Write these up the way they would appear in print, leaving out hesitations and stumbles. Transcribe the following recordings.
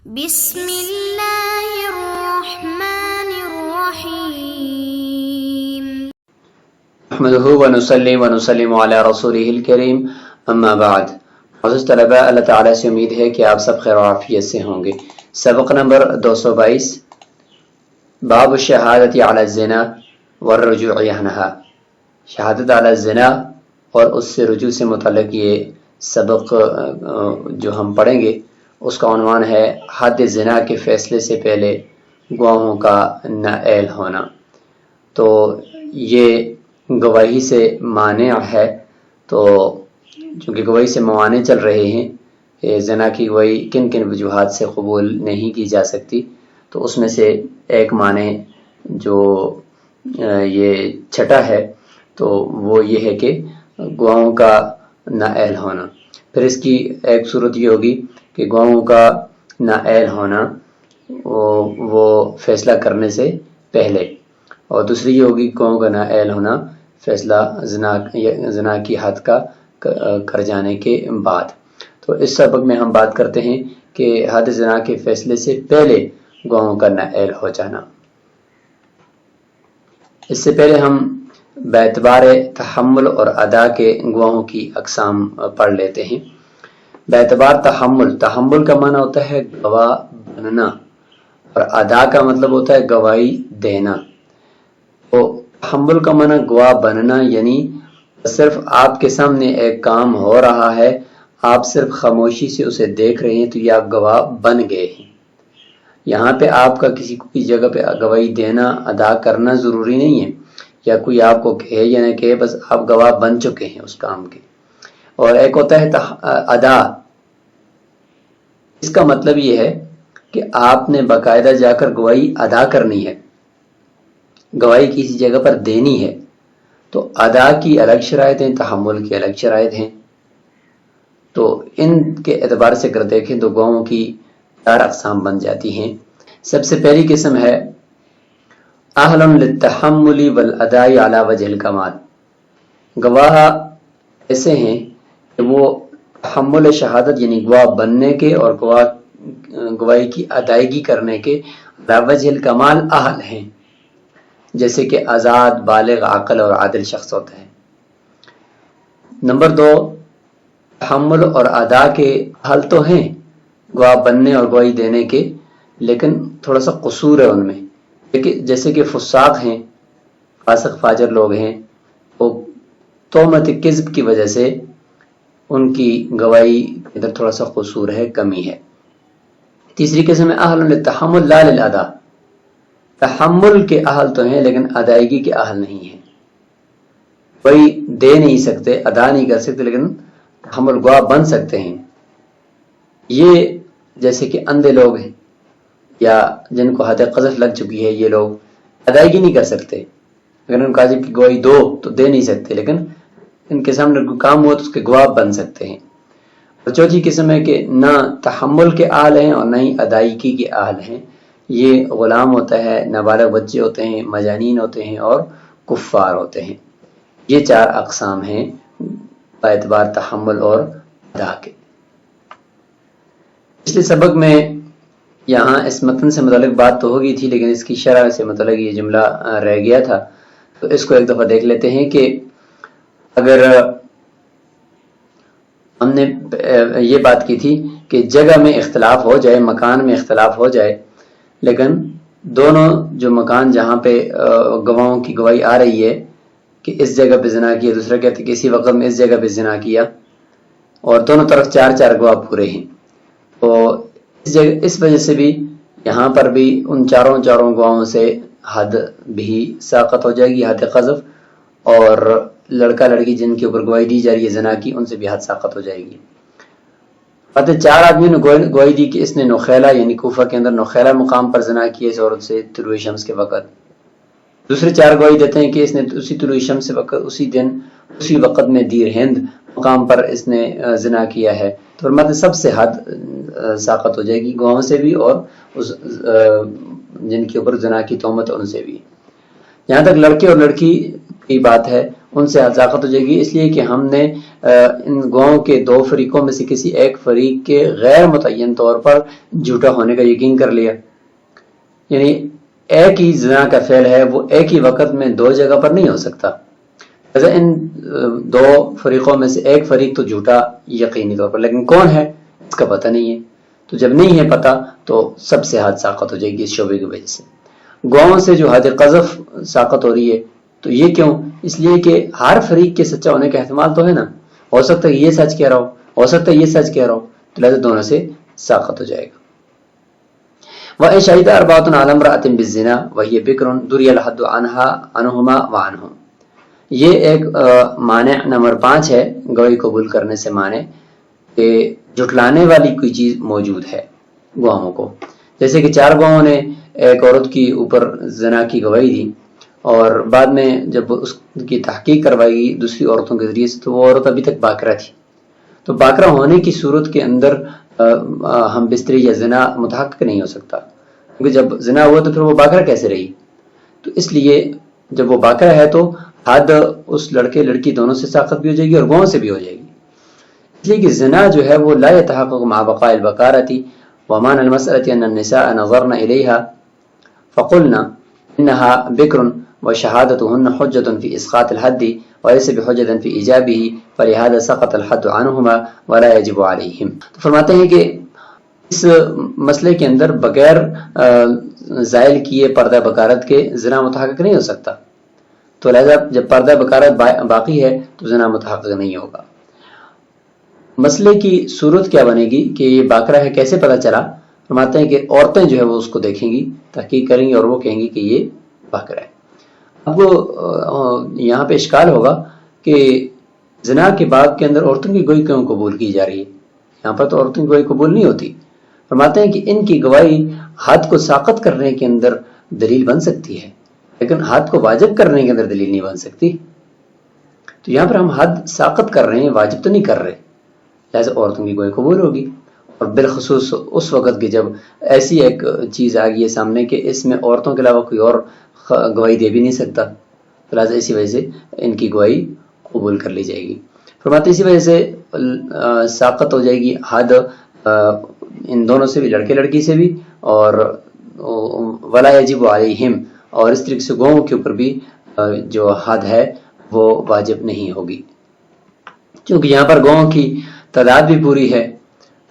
بسم اللہ الرحمن الرحیم نحمده ونصلی ونسلم علی رسولہ الکریم اما بعد۔ عزیز طلباء، اللہ تعالیٰ سے امید ہے کہ آپ سب خیر و عافیت سے ہوں گے۔ سبق نمبر 222، باب الشہادت علی الزنا والرجوع عنہا، شہادت علی الزنا اور اس سے رجوع سے متعلق یہ سبق جو ہم پڑھیں گے اس کا عنوان ہے حد زنا کے فیصلے سے پہلے گواہوں کا نااہل ہونا۔ تو یہ گواہی سے مانع ہے، تو چونکہ گواہی سے موانع چل رہے ہیں، زنا کی گواہی کن کن وجوہات سے قبول نہیں کی جا سکتی، تو اس میں سے ایک مانع جو یہ چھٹا ہے تو وہ یہ ہے کہ گواہوں کا نااہل ہونا۔ پھر اس کی ایک صورت یہ ہوگی کہ گواہوں کا نااہل ہونا وہ فیصلہ کرنے سے پہلے، اور دوسری یہ ہوگی گواہوں کا نااہل ہونا فیصلہ زنا کی حد کا کر جانے کے بعد۔ تو اس سبق میں ہم بات کرتے ہیں کہ حد زنا کے فیصلے سے پہلے گواہوں کا نااہل ہو جانا۔ اس سے پہلے ہم باعتبار تحمل اور ادا کے گواہوں کی اقسام پڑھ لیتے ہیں۔ باعتبار تحمل کا معنی ہوتا ہے گواہ بننا، اور ادا کا مطلب ہوتا ہے گواہی دینا۔ تو تحمل کا معنی گواہ بننا، یعنی صرف آپ کے سامنے ایک کام ہو رہا ہے، آپ صرف خاموشی سے اسے دیکھ رہے ہیں، تو یہ آپ گواہ بن گئے ہیں۔ یہاں پہ آپ کا کسی کو بھی جگہ پہ گواہی دینا، ادا کرنا ضروری نہیں ہے، یا کوئی آپ کو کہے یا نہ کہے، بس آپ گواہ بن چکے ہیں اس کام کے۔ اور ایک ہوتا ہے ادا، اس کا مطلب یہ ہے کہ آپ نے باقاعدہ جا کر گواہی ادا کرنی ہے، گواہی کسی جگہ پر دینی ہے۔ تو ادا کی الگ شرائط ہیں، تحمل کی الگ شرائط ہیں۔ تو ان کے اعتبار سے اگر دیکھیں تو گواہوں کی 4 اقسام بن جاتی ہیں۔ سب سے پہلی قسم ہے اہل للتحمل والاداء علی وجہ الکمال۔ گواہ ایسے ہیں کہ وہ تحمل شہادت یعنی گواہ بننے کے اور گواہی کی ادائیگی کرنے کے علی وجہ الکمال اہل ہیں، جیسے کہ آزاد، بالغ، عاقل اور عادل شخص ہوتا ہے۔ نمبر 2، تحمل اور ادا کے اہل تو ہیں گواہ بننے اور گواہی دینے کے، لیکن تھوڑا سا قصور ہے ان میں، جیسے کہ فساق ہیں، فاسق فاجر لوگ ہیں، وہ تہمت کذب کی وجہ سے ان کی گواہی ادھر تھوڑا سا قصور ہے، کمی ہے۔ تیسری قسم ہے اہل للتحمل لا للادا، تحمل کے اہل تو ہیں لیکن ادائیگی کے اہل نہیں ہیں، کوئی دے نہیں سکتے، ادا نہیں کر سکتے، لیکن تحمل گواہ بن سکتے ہیں۔ یہ جیسے کہ اندھے لوگ ہیں یا جن کو حد قذف لگ چکی ہے، یہ لوگ ادائیگی نہیں کر سکتے، اگر ان قاضی کی گواہی دو تو دے نہیں سکتے، لیکن ان کے سامنے کوئی کام ہوا تو اس کے گواہ بن سکتے ہیں۔ اور چوتھی قسم ہے کہ نہ تحمل کے اہل ہیں اور نہ ہی ادائیگی کے اہل ہیں، یہ غلام ہوتا ہے، نابالغ بچے ہوتے ہیں، مجانین ہوتے ہیں اور کفار ہوتے ہیں۔ یہ 4 اقسام ہیں باعتبار تحمل اور ادا کے۔ پچھلے سبق میں یہاں اس متن سے متعلق بات تو ہوگی تھی، لیکن اس کی شرح سے متعلق یہ جملہ رہ گیا تھا، تو اس کو ایک دفعہ دیکھ لیتے ہیں کہ اگر ہم نے یہ بات کی تھی کہ جگہ میں اختلاف ہو جائے، مکان میں اختلاف ہو جائے، لیکن دونوں جو مکان جہاں پہ گواہوں کی گواہی آ رہی ہے کہ اس جگہ پہ زنا کیا، دوسرا کہتے کہ اسی وقت میں اس جگہ پہ زنا کیا، اور دونوں طرف 4 گواہ پورے ہیں، تو اس وجہ سے بھی یہاں پر بھی ان چاروں گواہوں سے حد بھی ساقط ہو جائے گی، حد قذف، اور لڑکا لڑکی جن کے اوپر گواہی دی جا رہی ہے زنا کی، ان سے بھی حد ساقط ہو جائے گی۔ 4 آدمی نے گواہی دی کہ اس نے نخیلہ یعنی کوفہ کے اندر نخیلہ مقام پر زنا کیا اس عورت سے طلوع شمس کے وقت۔ دوسرے 4 گواہی دیتے ہیں کہ اس نے اسی طلوع شمس سے وقت، اسی دن، اسی وقت میں دیر ہند مقام پر اس نے زنا کیا ہے، تو فرماتے سب سے حد ساقط ہو جائے گی، گواہوں سے بھی اور اس جن کے اوپر زنا کی تہمت ان سے بھی۔ یہاں تک لڑکے اور لڑکی کی بات ہے، ان سے حد ساقط ہو جائے گی، اس لیے کہ ہم نے ان گواہوں کے 2 فریقوں میں سے کسی ایک فریق کے غیر متعین طور پر جھوٹا ہونے کا یقین کر لیا. یعنی ایک ہی زنا کا فعل ہے، وہ ایک ہی وقت میں 2 جگہ پر نہیں ہو سکتا. ان 2 فریقوں میں سے ایک فریق تو جھوٹا یقینی طور پر، لیکن کون ہے اس کا پتہ نہیں ہے. تو جب نہیں ہے پتہ تو سب سے حد ساقط ہو جائے گی اس شعبے کی وجہ سے. گواہوں سے جو حد قذف ساقط ہو رہی ہے تو یہ کیوں؟ اس لیے کہ ہر فریق کے سچا ہونے کا احتمال تو ہے نا، ہو سکتا ہے یہ سچ کہہ رہا ہو سکتا ہے یہ سچ کہہ رہا ہو، تو لہذا دونوں سے ساقط ہو جائے گا. وَإِن شَهِدَ أَرْبَعَةٌ عَلَى امْرَأَةٍ بِالزِّنَا وَهِيَ بِكْرٌ دُرِيَ الْحَدُّ عَنْهُمَا وَعَنْهُمْ. یہ ایک مانع نمبر 5 ہے گواہی قبول کرنے سے مانع کہ جھٹلانے والی کوئی چیز موجود ہے گواہوں کو. جیسے کہ 4 گواہوں نے ایک عورت کی اوپر زنا کی گواہی دی اور بعد میں جب اس کی تحقیق کروائی گئی دوسری عورتوں کے ذریعے سے تو وہ عورت ابھی تک باکرہ تھی. تو باکرہ ہونے کی صورت کے اندر ہم بستری یا زنا متحقق نہیں ہو سکتا، کیونکہ جب زنا ہوا تو پھر وہ باکرہ کیسے رہی. تو اس لیے جب وہ باکرہ ہے تو حد اس لڑکے لڑکی دونوں سے ساقط بھی ہو جائے گی اور گواہوں سے بھی ہو جائے گی. اس لیے کہ زنا جو ہے وہ لا يتحقق مع بقاء البکارۃ ومان المسألة ان النساء نظرن الیها فقلنا انها بکر وشهادتهن حجة في اسقاط الحد وليس بحجة في ایجابه فلهذا سقط الحد عنهما ولا يجب عليهم. تو فرماتے ہیں کہ اس مسئلے کے اندر بغیر زائل کیے پردہ بکارت کے زنا متحقق نہیں ہو سکتا، تو لہذا جب پردہ بکارت باقی ہے تو زنا متحقق نہیں ہوگا. مسئلے کی صورت کیا بنے گی کہ یہ باکرہ ہے، کیسے پتہ چلا؟ فرماتے ہیں کہ عورتیں جو ہے وہ اس کو دیکھیں گی، تحقیق کریں گی اور وہ کہیں گی کہ یہ باکرہ ہے. اب وہ یہاں پہ اشکال ہوگا کہ زنا کے باب کے اندر عورتوں کی گواہی کیوں قبول کی جا رہی ہے؟ یہاں پر تو عورتوں کی گواہی قبول نہیں ہوتی. فرماتے ہیں کہ ان کی گواہی حد کو ساقط کرنے کے اندر دلیل بن سکتی ہے، لیکن حد کو واجب کرنے کے اندر دلیل نہیں بن سکتی. تو یہاں پر ہم حد ساقط کر رہے ہیں، واجب تو نہیں کر رہے، لہذا عورتوں کی گواہی قبول ہوگی. اور بالخصوص اس وقت کی جب ایسی ایک چیز آ گئی ہے سامنے کہ اس میں عورتوں کے علاوہ کوئی اور گواہی دے بھی نہیں سکتا، لہٰذا اسی وجہ سے ان کی گواہی قبول کر لی جائے گی. فرماتے اسی وجہ سے ساقط ہو جائے گی حد ان دونوں سے بھی، لڑکے لڑکی سے بھی، اور ولا یجب علیہم، اور اس طریقے سے گواہوں کے اوپر بھی جو حد ہے وہ واجب نہیں ہوگی، کیونکہ یہاں پر گواہوں کی تعداد بھی پوری ہے،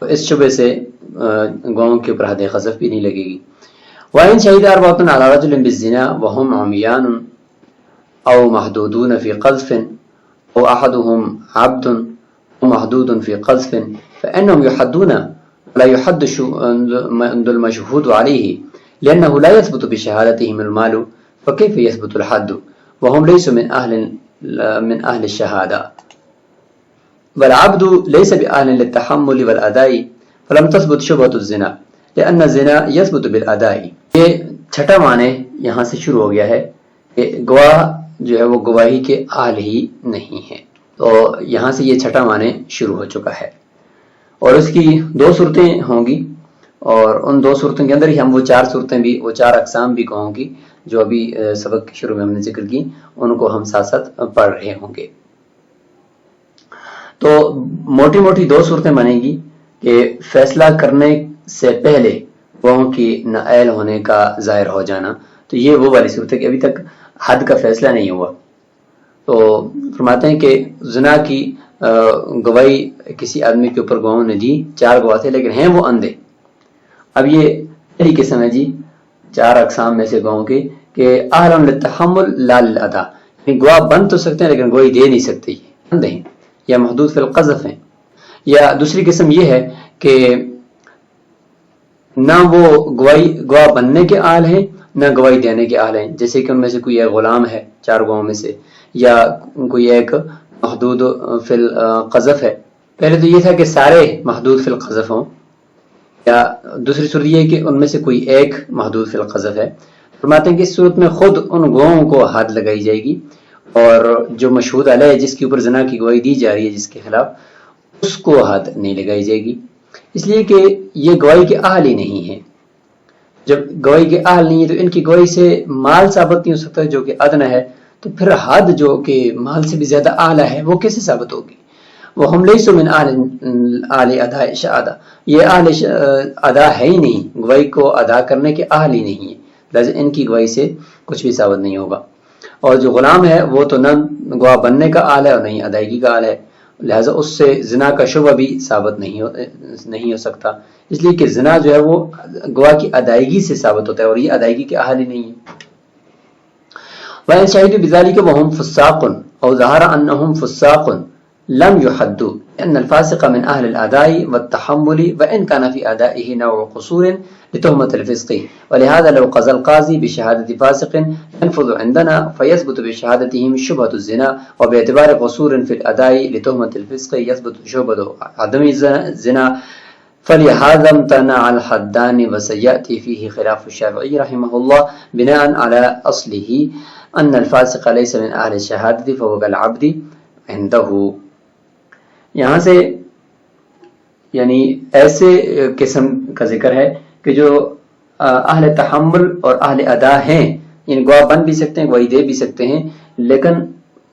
تو اس شبے سے گواہوں کے اوپر حد قذف بھی نہیں لگے گی. وَإِن شَهِدَ أَرْبَعَةٌ عَلَى رَجُلٍ بِالزِّنَا وَهُمْ عُمْيَانٌ أَوْ مَحْدُودُونَ فِي قَذْفٍ أَوْ أَحَدُهُمْ عَبْدٌ أَوْ مَحْدُودٌ فِي قَذْفٍ فَإِنَّهُمْ يُحَدُّونَ وَلَا يُحَدُّ الْمَشْهُودُ عَلَيْهِ لِأَنَّهُ لَا يَثْبُتُ بِشَهَادَتِهِمْ الْمَالُ فَكَيْفَ يَثْبُتُ الْحَدُّ وَهُمْ لَيْسُوا مِنْ أَهْلِ الشَّهَادَةِ والعبد ليس بأهل للتحمل والأداء فلم تثبت شبهة الزنا لأن الزنا يثبت بالأداء. یہ چھٹا معنی یہاں سے شروع ہو گیا ہے کہ گواہ جو ہے وہ گواہی کے اہل ہی نہیں ہے، تو یہاں سے یہ چھٹا معنی شروع ہو چکا ہے اور اس کی 2 صورتیں ہوں گی، اور ان 2 صورتوں کے اندر ہی ہم وہ 4 صورتیں بھی، وہ 4 اقسام بھی کہوں گی جو ابھی سبق کے شروع میں ہم نے ذکر کی، ان کو ہم ساتھ ساتھ پڑھ رہے ہوں گے. تو موٹی موٹی 2 صورتیں بنیں گی کہ فیصلہ کرنے سے پہلے گواہوں کی نااہل ہونے کا ظاہر ہو جانا، تو یہ وہ والی صورت ہے کہ ابھی تک حد کا فیصلہ نہیں ہوا. تو فرماتے ہیں کہ زنا کی گواہی کسی آدمی کے اوپر گواہوں نے دی، 4 گواہ تھے لیکن ہیں وہ اندھے. اب یہ پہلی قسم ہے جی 4 اقسام میں سے گواہوں کے کہ اہل للتحمل لا للادا، یعنی گواہ بن تو سکتے ہیں لیکن گواہی دے نہیں سکتے، یہ اندھے ہیں یا محدود فی القذف ہیں. یا دوسری قسم یہ ہے کہ نہ وہ گواہ بننے کے اہل ہیں نہ گواہی دینے کے اہل ہیں، جیسے کہ ان میں سے کوئی ایک غلام ہے 4 گواہوں میں سے، یا کوئی ایک محدود فی القذف ہے. پہلے تو یہ تھا کہ سارے محدود فی القذف ہوں، یا دوسری صورت یہ ہے کہ ان میں سے کوئی ایک محدود فی القذف ہے. فرماتے ہیں کہ اس صورت میں خود ان گواہوں کو حد لگائی جائے گی، اور جو مشہود علیہ جس کے اوپر زنا کی گواہی دی جا رہی ہے جس کے خلاف، اس کو حد نہیں لگائی جائے گی، اس لیے کہ یہ گواہی کے اہل ہی نہیں ہے. جب گواہی کے اہل نہیں ہے تو ان کی گواہی سے مال ثابت نہیں ہو سکتا جو کہ ادنیٰ ہے، تو پھر حد جو کہ مال سے بھی زیادہ اعلیٰ ہے وہ کیسے ثابت ہوگی؟ وہ ہم لیسو من اہل ادا شہادہ، یہ اہل ادا ہے ہی نہیں، گواہی کو ادا کرنے کے اہل ہی نہیں ہے، لہذا ان کی گواہی سے کچھ بھی ثابت نہیں ہوگا۔ اور جو غلام ہے وہ تو نہ گواہ بننے کا اہل ہے اور نہیں ادائیگی کا اہل ہے، لہذا اس سے زنا کا شبہ بھی ثابت نہیں ہو سکتا، اس لیے کہ زنا جو ہے وہ گواہ کی ادائیگی سے ثابت ہوتا ہے اور یہ ادائیگی کے اہل ہی نہیں ہے۔ وَإِنْ شَهِدُوا بِذَلِكَ وَهُمْ فُسَّاقٌ أَوْ ظَهَرَ أَنَّهُمْ فُسَّاقٌ لم يحدوا أن الفاسق من أهل الأداء والتحمل وإن كان في أدائه نوع قصور لتهمة الفسق، ولهذا لو قضى القاضي بشهادة فاسق ينفذ عندنا فيثبت بشهادتهم شبهة الزنا، وباعتبار قصور في الأداء لتهمة الفسق يثبت شبهة عدم الزنا، فلهذا امتنع الحدان، وسيأتي فيه خلاف الشافعي رحمه الله بناء على أصله أن الفاسق ليس من أهل الشهادة فهو كالعبد عنده۔ یہاں سے یعنی ایسے قسم کا ذکر ہے کہ جو اہل تحمل اور اہل ادا ہیں، یعنی گواہ بن بھی سکتے ہیں، گواہی دے بھی سکتے ہیں، لیکن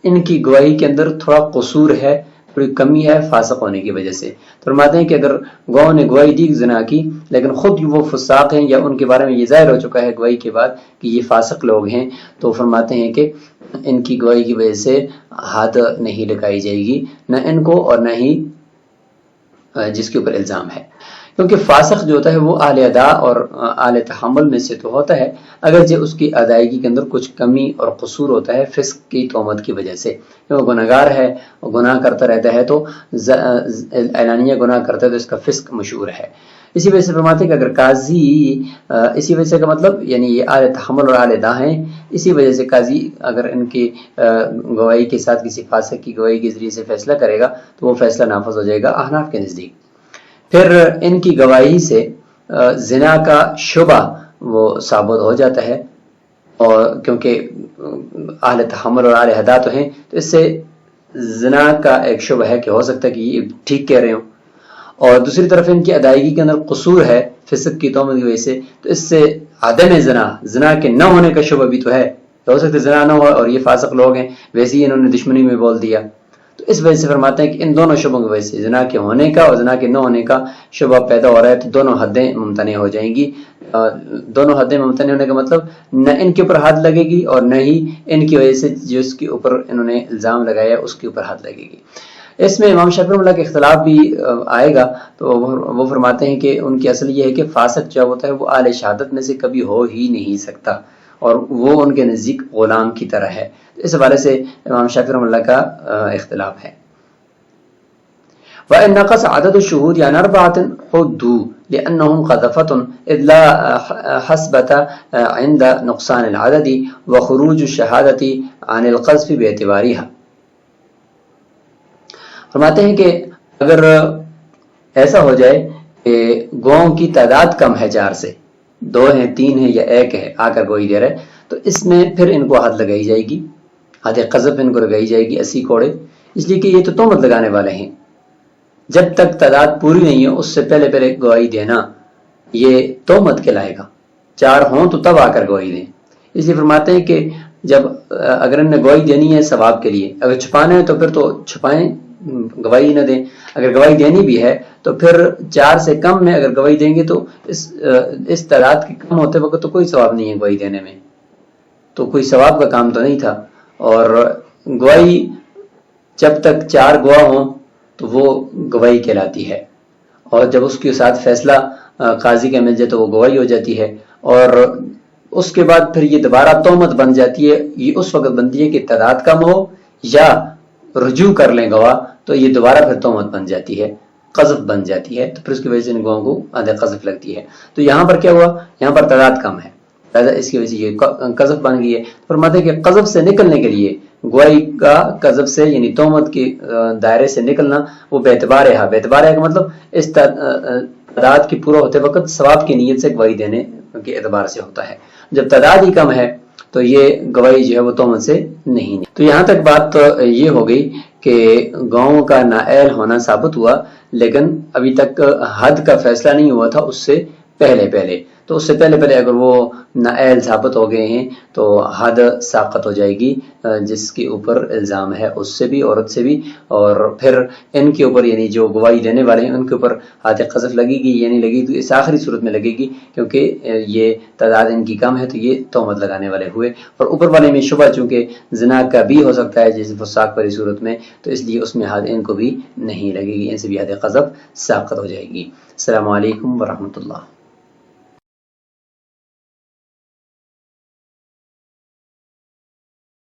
ان کی گواہی کے اندر تھوڑا قصور ہے، تھوڑی کمی ہے فاسق ہونے کی وجہ سے۔ فرماتے ہیں کہ اگر گواہوں نے گواہی دی زنا کی لیکن خود وہ فساق ہیں یا ان کے بارے میں یہ ظاہر ہو چکا ہے گواہی کے بعد کہ یہ فاسق لوگ ہیں، تو فرماتے ہیں کہ ان کی گواہی کی وجہ سے حد نہیں لگائی جائے گی، نہ ان کو اور نہ ہی جس کے اوپر الزام ہے، کیونکہ فاسق جو ہوتا ہے وہ اہل ادا اور اہل تحمل میں سے تو ہوتا ہے، اگرچہ اس کی ادائیگی کے اندر کچھ کمی اور قصور ہوتا ہے فسق کی تہمت کی وجہ سے، وہ گناہگار ہے، وہ گناہ کرتا رہتا ہے، تو اعلانیہ گناہ کرتا ہے تو اس کا فسق مشہور ہے۔ اسی وجہ سے فرماتے ہیں کہ اگر قاضی، اسی وجہ سے کا مطلب یعنی یہ اہل تحمل اور اہل ادا ہیں، اسی وجہ سے قاضی اگر ان کی گواہی کے ساتھ کسی فاسق کی گواہی کے ذریعے سے فیصلہ کرے گا تو وہ فیصلہ نافذ ہو جائے گا احناف کے نزدیک۔ پھر ان کی گواہی سے زنا کا شبہ وہ ثابت ہو جاتا ہے، اور کیونکہ اہل تحمل اور اہل ادا تو ہیں تو اس سے زنا کا ایک شبہ ہے کہ ہو سکتا ہے کہ یہ ٹھیک کہہ رہے ہوں، اور دوسری طرف ان کی ادائیگی کے اندر قصور ہے فسق کی تہمت کی وجہ سے، تو اس سے عدم زنا کے نہ ہونے کا شبہ بھی تو ہے، تو ہو سکتا ہے زنا نہ ہو اور یہ فاسق لوگ ہیں، ویسے ہی انہوں نے دشمنی میں بول دیا، تو اس وجہ سے فرماتے ہیں کہ ان دونوں شبوں کی وجہ سے زنا کے ہونے کا اور زنا کے نہ ہونے کا شبہ پیدا ہو رہا ہے، تو دونوں حدیں ممتنع ہو جائیں گی۔ دونوں حدیں ممتنع ہونے کا مطلب نہ ان کے اوپر حد لگے گی اور نہ ہی ان کی وجہ سے جس کے اوپر انہوں نے الزام لگایا اس کے اوپر حد لگے گی۔ اس میں امام شافعی رحمۃ اللہ کے اختلاف بھی آئے گا، تو وہ فرماتے ہیں کہ ان کی اصل یہ ہے کہ فاسق جو ہوتا ہے وہ اہل شہادت میں سے کبھی ہو ہی نہیں سکتا، اور وہ ان کے نزدیک غلام کی طرح ہے، اس حوالے سے امام شافعی رحمۃ اللہ کا اختلاف ہے۔ وَإِنْ نَقَصَ عَدَدُ الشُّهُودِ عَنْ أَرْبَعَةٍ حُدُّوا لِأَنَّهُمْ قَذَفَةٌ إِذْ لَا حَسْبَةَ عِنْدَ نُقْصَانِ الْعَدَدِ وَخُرُوجُ الشَّهَادَةِ عَنِ الْقَذْفِ بِاعْتِبَارِهَا۔ فرماتے ہیں کہ اگر ایسا ہو جائے کہ گواہوں کی تعداد کم ہے، 4 سے 2 ہیں، 3 ہیں یا 1 ہے آ کر گواہی دے رہا ہے، تو اس میں پھر ان کو حد لگائی جائے گی، حد قذف ان کو لگائی جائے گی 80 کوڑے، اس لیے کہ یہ تو تہمت لگانے والے ہیں، جب تک تعداد پوری نہیں ہے اس سے پہلے گواہی دینا یہ تہمت کہلائے گا، 4 ہوں تو تب آ کر گواہی دیں۔ اس لیے فرماتے ہیں کہ جب اگر ان نے گواہی دینی ہے ثواب کے لیے، اگر چھپانا ہے تو پھر تو چھپائیں، گواہی نہ دیں، اگر گواہی دینی بھی ہے تو پھر 4 سے کم میں اگر گواہی دیں گے تو اس تعداد کے کم ہوتے وقت تو کوئی ثواب نہیں ہے گواہی دینے میں، تو کوئی ثواب کا کام تو نہیں تھا، اور گواہی جب تک 4 گواہ ہوں تو وہ گواہی کہلاتی ہے، اور جب اس کے ساتھ فیصلہ قاضی کا مل جائے تو وہ گواہی ہو جاتی ہے، اور اس کے بعد پھر یہ دوبارہ تہمت بن جاتی ہے، یہ اس وقت بنتی ہے کہ تعداد کم ہو یا رجوع کر لیں گواہ، تو یہ دوبارہ پھر تہمت بن جاتی ہے، قذف بن جاتی ہے، تو پھر اس کی وجہ سے ان گواہوں کو آدھے قذف لگتی ہے۔ تو یہاں پر کیا ہوا، یہاں پر تعداد کم ہے، لہٰذا اس کی وجہ سے یہ قذف بن گئی ہے۔ فرماتے ہیں کہ قذف سے نکلنے کے لیے گواہی کا قذف سے یعنی تہمت کے دائرے سے نکلنا وہ بیعتبار ہے، بیعتبار ہے کا مطلب اس تعداد کی پورا ہوتے وقت ثواب کی نیت سے گواہی دینے کے اعتبار سے ہوتا ہے، جب تعداد ہی کم ہے تو یہ گواہی جو ہے وہ تہمت سے نہیں۔ تو یہاں تک بات یہ ہو گئی کہ گواہوں کا نااہل ہونا ثابت ہوا، لیکن ابھی تک حد کا فیصلہ نہیں ہوا تھا اس سے پہلے۔ تو اس سے پہلے اگر وہ نااہل ثابت ہو گئے ہیں تو حد ساقط ہو جائے گی جس کے اوپر الزام ہے اس سے بھی، عورت سے بھی، اور پھر ان کے اوپر یعنی جو گواہی دینے والے ہیں ان کے اوپر حد قذف لگے گی یا نہیں لگے گی، تو اس آخری صورت میں لگے گی کیونکہ یہ تعداد ان کی کم ہے تو یہ تہمت لگانے والے ہوئے، اور اوپر والے میں شبہ چونکہ زنا کا بھی ہو سکتا ہے جیسے فساق والی صورت میں، تو اس لیے اس میں حد ان کو بھی نہیں لگے گی، ان سے بھی حد قذف ساقط ہو جائے گی۔ السلام علیکم ورحمۃ اللہ۔